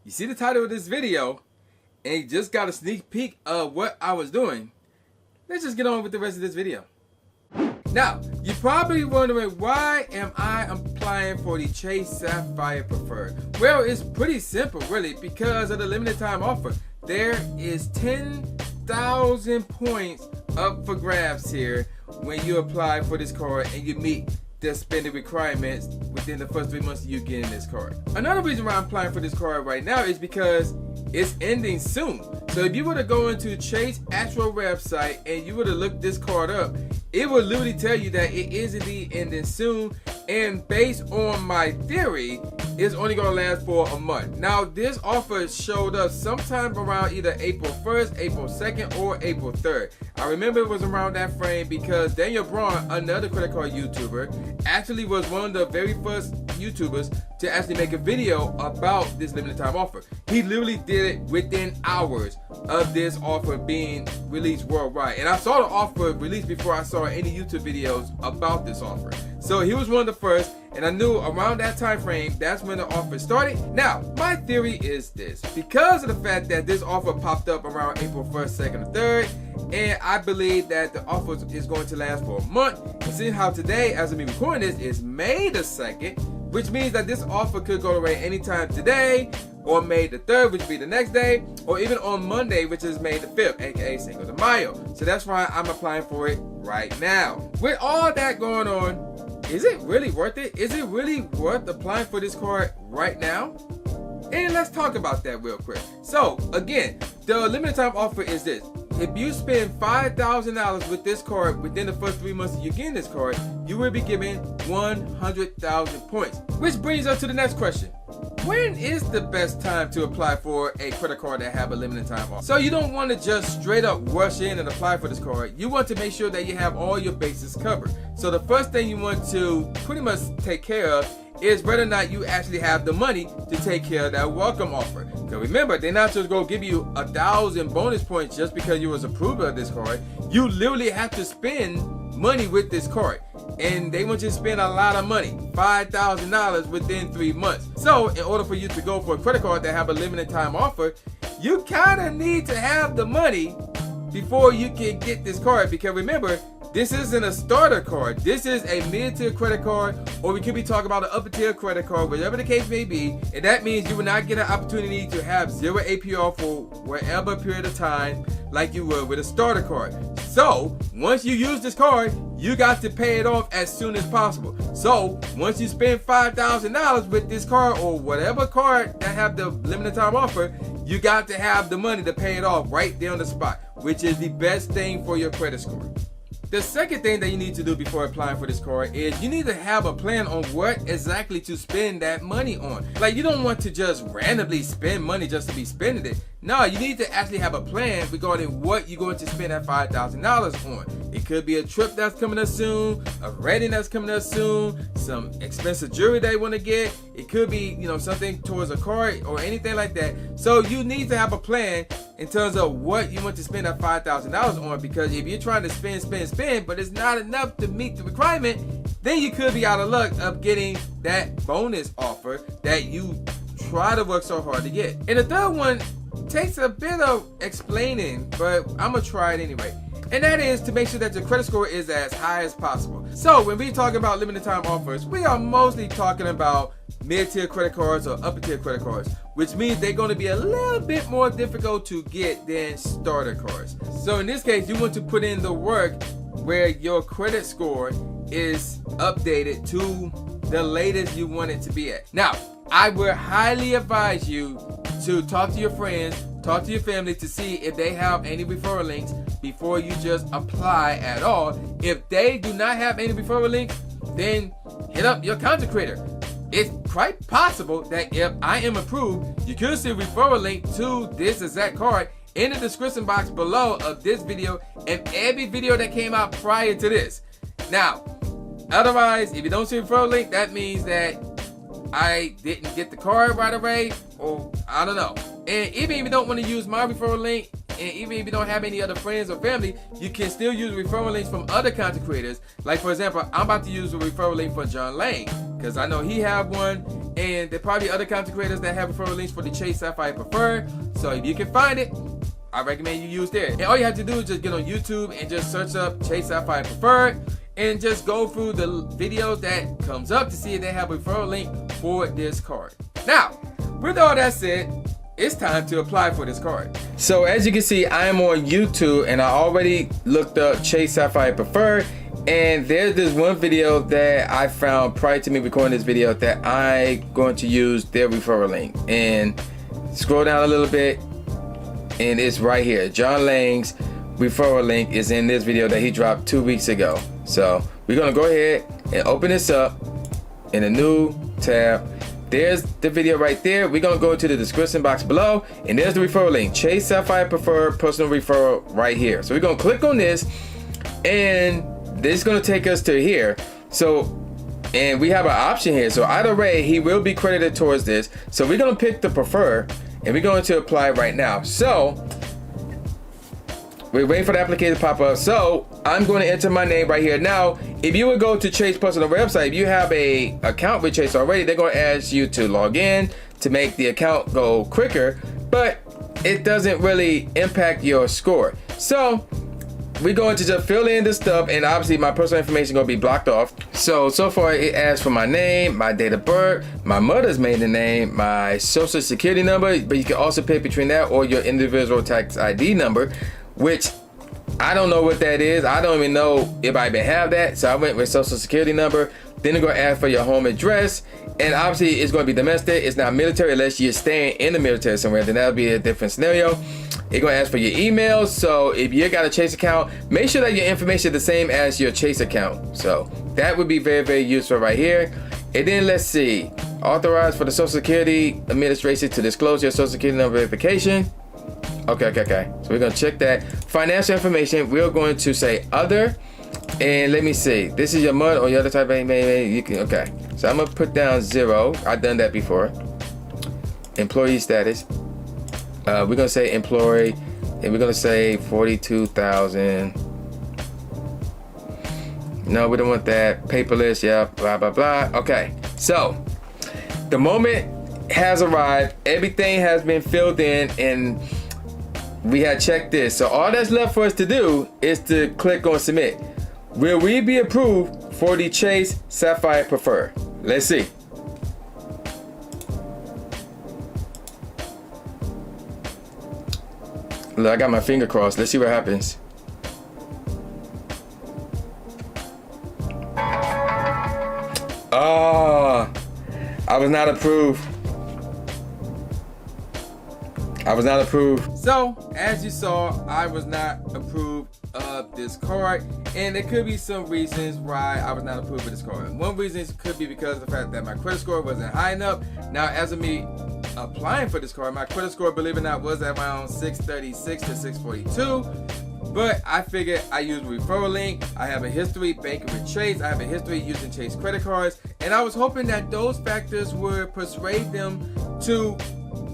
you see the title of this video and you just got a sneak peek of what I was doing, let's just get on with the rest of this video. Now, you're probably wondering, why am I applying for the Chase Sapphire Preferred? Well, it's pretty simple really, because of the limited time offer. There is 10,000 points up for grabs here when you apply for this card and you meet the spending requirements within the first 3 months of you getting this card. Another reason why I'm applying for this card right now is because it's ending soon. So if you were to go into Chase actual website and you were to look this card up, it will literally tell you that it is indeed ending soon, and based on my theory, it's only going to last for a month. Now, this offer showed up sometime around either April 1st, April 2nd, or April 3rd. I remember it was around that frame because Daniel Braun, another credit card YouTuber, actually was one of the very first YouTubers to actually make a video about this limited time offer. He literally did it within hours of this offer being released worldwide. And I saw the offer released before I saw any YouTube videos about this offer. So he was one of the first, and I knew around that time frame, that's when the offer started. Now, my theory is this. Because of the fact that this offer popped up around April 1st, 2nd, or 3rd, and I believe that the offer is going to last for a month, and seeing how today, as I'm recording this, is May the 2nd, which means that this offer could go away anytime today, or May the 3rd, which would be the next day, or even on Monday, which is May the 5th, aka Cinco de Mayo. So that's why I'm applying for it right now. With all that going on, is it really worth it? Is it really worth applying for this card right now? And let's talk about that real quick. So again, the limited time offer is this. If you spend $5,000 with this card within the first 3 months of you getting this card, you will be given 100,000 points. Which brings us to the next question. When is the best time to apply for a credit card that have a limited time offer? So you don't want to just straight up rush in and apply for this card. You want to make sure that you have all your bases covered. So the first thing you want to pretty much take care of is whether or not you actually have the money to take care of that welcome offer. Because remember, they're not just going to give you 1,000 bonus points just because you was approved of this card. You literally have to spend money with this card, and they want you to spend a lot of money, $5,000 within 3 months. So in order for you to go for a credit card that have a limited time offer, you kind of need to have the money before you can get this card. Because remember, this isn't a starter card. This is a mid-tier credit card, or we could be talking about an upper-tier credit card, whatever the case may be. And that means you will not get an opportunity to have 0 APR for whatever period of time like you would with a starter card. So once you use this card, you got to pay it off as soon as possible. So once you spend $5,000 with this card or whatever card that have the limited time offer, you got to have the money to pay it off right there on the spot, which is the best thing for your credit score. The second thing that you need to do before applying for this card is you need to have a plan on what exactly to spend that money on. Like, you don't want to just randomly spend money just to be spending it. No, you need to actually have a plan regarding what you're going to spend that $5,000 on. It could be a trip that's coming up soon, a wedding that's coming up soon, some expensive jewelry they want to get. It could be, something towards a car or anything like that. So you need to have a plan in terms of what you want to spend that $5,000 on, because if you're trying to spend, but it's not enough to meet the requirement, then you could be out of luck of getting that bonus offer that you try to work so hard to get. And the third one takes a bit of explaining, but I'm gonna try it anyway. And that is to make sure that your credit score is as high as possible. So when we talk about limited time offers, we are mostly talking about mid-tier credit cards or upper-tier credit cards, which means they're going to be a little bit more difficult to get than starter cards. So in this case, you want to put in the work where your credit score is updated to the latest you want it to be at. Now, I would highly advise you to talk to your friends, talk to your family to see if they have any referral links before you just apply at all. If they do not have any referral links, then hit up your content creator. It's quite possible that if I am approved, you could see a referral link to this exact card in the description box below of this video and every video that came out prior to this. Now, otherwise, if you don't see a referral link, that means that I didn't get the card right away, or I don't know. And even if you don't want to use my referral link, And even if you don't have any other friends or family, you can still use referral links from other content creators. Like for example, I'm about to use a referral link for John Lang, because I know he have one, and there probably other content creators that have referral links for the Chase Sapphire Preferred. So if you can find it, I recommend you use there. And all you have to do is just get on YouTube and just search up Chase Sapphire Preferred and just go through the videos that comes up to see if they have a referral link for this card. Now, with all that said, it's time to apply for this card. So as you can see, I am on YouTube and I already looked up Chase Sapphire Preferred, and there's this one video that I found prior to me recording this video that I'm going to use their referral link. And scroll down a little bit, and it's right here. John Lang's referral link is in this video that he dropped 2 weeks ago. So we're gonna go ahead and open this up in a new tab. There's the video right there. We're gonna go into the description box below, and there's the referral link, Chase Sapphire Preferred personal referral right here. So we're gonna click on this, and this is gonna take us to here. So, and we have an option here. So either way, he will be credited towards this. So we're gonna pick the prefer, and we're going to apply right now. So we're waiting for the application to pop up. So I'm going to enter my name right here. Now, if you would go to Chase personal website, if you have a account with Chase already, they're going to ask you to log in to make the account go quicker, but it doesn't really impact your score. So we're going to just fill in this stuff, and obviously my personal information is going to be blocked off. So far it asks for my name, my date of birth, my mother's maiden name, my social security number, but you can also pick between that or your individual tax ID number, which I don't know what that is. I don't even know if I even have that. So I went with social security number. Then they're going to ask for your home address, and obviously it's going to be domestic. It's not military unless you're staying in the military somewhere. Then that'll be a different scenario. It's going to ask for your email. So if you got a Chase account, make sure that your information is the same as your Chase account. So that would be very, very useful right here. And then let's see, authorized for the Social Security Administration to disclose your Social Security number verification. Okay. So we're going to check that. Financial information, we're going to say other. And let me see, this is your month or your other type of email. You can, okay. So I'm going to put down 0. I've done that before. Employee status. We're going to say employee, and we're going to say 42,000. No, we don't want that. Paperless, yeah, blah, blah, blah. Okay, so the moment has arrived. Everything has been filled in, and we had checked this. So all that's left for us to do is to click on submit. Will we be approved for the Chase Sapphire Preferred? Let's see. Look, I got my finger crossed. Let's see what happens. Oh, I was not approved. I was not approved. So, as you saw, I was not approved of this card, and there could be some reasons why I was not approved of this card. One reason could be because of the fact that my credit score wasn't high enough. Now, as of me applying for this card, my credit score, believe it or not, was around 636 to 642. But I figured I use a referral link. I have a history banking with Chase. I have a history using Chase credit cards, and I was hoping that those factors would persuade them to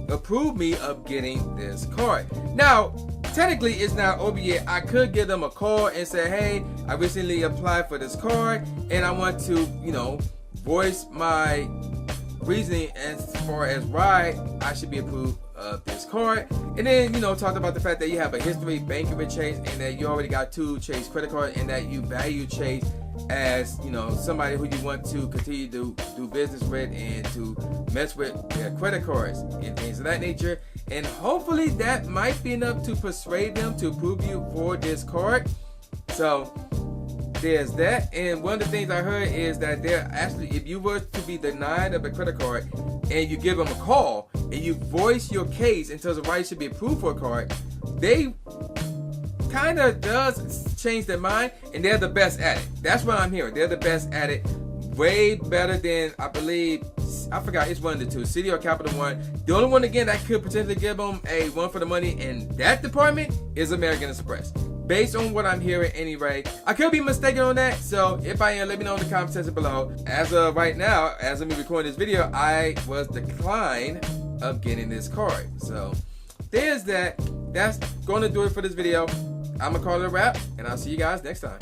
approve me of getting this card. Now, technically it's not over yet. I could give them a call and say, hey, I recently applied for this card, and I want to, voice my reasoning as far as why I should be approved of this card. And then, talk about the fact that you have a history banking with Chase, and that you already got 2 Chase credit cards, and that you value Chase as, somebody who you want to continue to do business with and to mess with their credit cards and things of that nature. And hopefully that might be enough to persuade them to approve you for this card. So there's that. And one of the things I heard is that they're actually, if you were to be denied of a credit card and you give them a call and you voice your case in terms of why you should be approved for a card, they kind of does change their mind, and they're the best at it. That's what I'm hearing. They're the best at it. Way better than, I believe, I forgot, it's one of the two, City or Capital One. The only one, again, that could potentially give them a run for the money in that department is American Express. Based on what I'm hearing anyway. I could be mistaken on that, so if I am, let me know in the comment section below. As of right now, as of me recording this video, I was declined of getting this card. So there's that. That's going to do it for this video. I'm going to call it a wrap, and I'll see you guys next time.